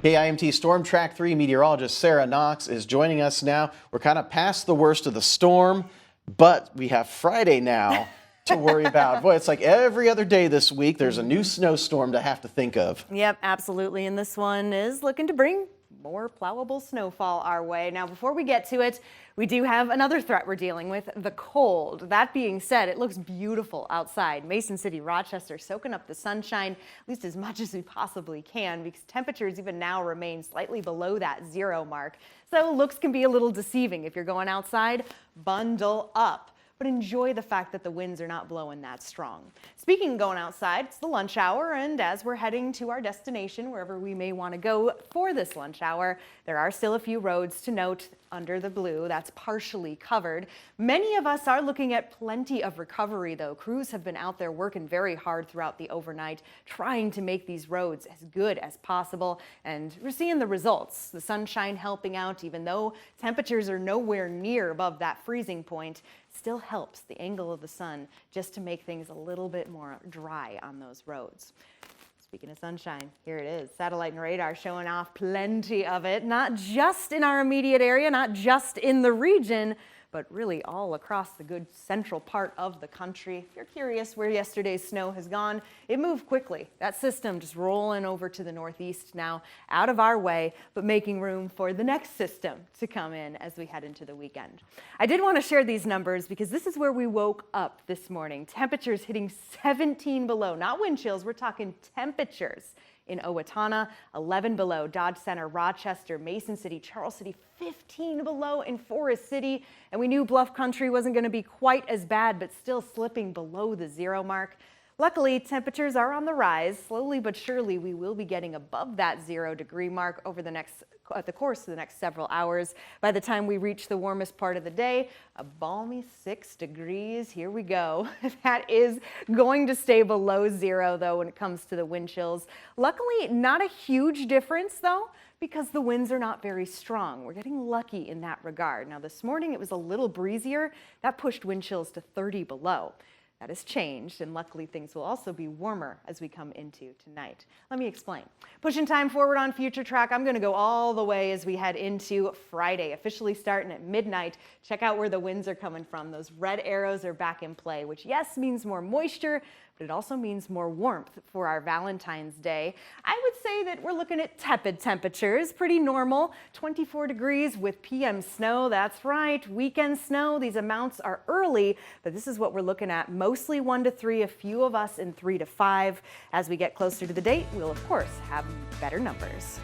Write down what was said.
KIMT Storm Track 3 meteorologist Sara Knox is joining us now. We're kind of past the worst of the storm, but we have Friday now to worry about. Boy, it's like every other day this week, there's a new snowstorm to have to think of. Yep, absolutely. And this one is looking to bring more plowable snowfall our way. Now, before we get to it, we do have another threat we're dealing with, the cold. That being said, it looks beautiful outside. Mason City, Rochester, soaking up the sunshine at least as much as we possibly can, because temperatures even now remain slightly below that 0 mark. So looks can be a little deceiving. If you're going outside, bundle up. But enjoy the fact that the winds are not blowing that strong. Speaking of going outside, it's the lunch hour, and as we're heading to our destination, wherever we may want to go for this lunch hour, there are still a few roads to note under the blue that's partially covered. Many of us are looking at plenty of recovery, though. Crews have been out there working very hard throughout the overnight, trying to make these roads as good as possible, and we're seeing the results. The sunshine helping out, even though temperatures are nowhere near above that freezing point, still helps the angle of the sun just to make things a little bit more dry on those roads. Speaking of sunshine, here it is. Satellite and radar showing off plenty of it, not just in our immediate area, not just in the region, but really all across the good central part of the country. If you're curious where yesterday's snow has gone, it moved quickly. That system just rolling over to the northeast now, out of our way, but making room for the next system to come in as we head into the weekend. I did want to share these numbers because this is where we woke up this morning. Temperatures hitting 17 below, not wind chills, we're talking temperatures. In Owatonna, 11 below, Dodge Center, Rochester, Mason City, Charles City, 15 below in Forest City. And we knew Bluff Country wasn't going to be quite as bad, but still slipping below the 0 mark. Luckily, temperatures are on the rise. Slowly but surely, we will be getting above that 0 degree mark over the course of the next several hours. By the time we reach the warmest part of the day, a balmy 6 degrees. Here we go. That is going to stay below 0, though, when it comes to the wind chills. Luckily, not a huge difference, though, because the winds are not very strong. We're getting lucky in that regard. Now, this morning, it was a little breezier. That pushed wind chills to 30 below. That has changed, and luckily things will also be warmer as we come into tonight. Let me explain. Pushing time forward on Future Track, I'm going to go all the way as we head into Friday, officially starting at midnight. Check out where the winds are coming from. Those red arrows are back in play, which yes means more moisture, but it also means more warmth for our Valentine's Day. I would say that we're looking at tepid temperatures, pretty normal, 24 degrees with PM snow. That's right, weekend snow. These amounts are early, but this is what we're looking at. Mostly 1 to 3, a few of us in 3 to 5. As we get closer to the date, we'll of course have better numbers.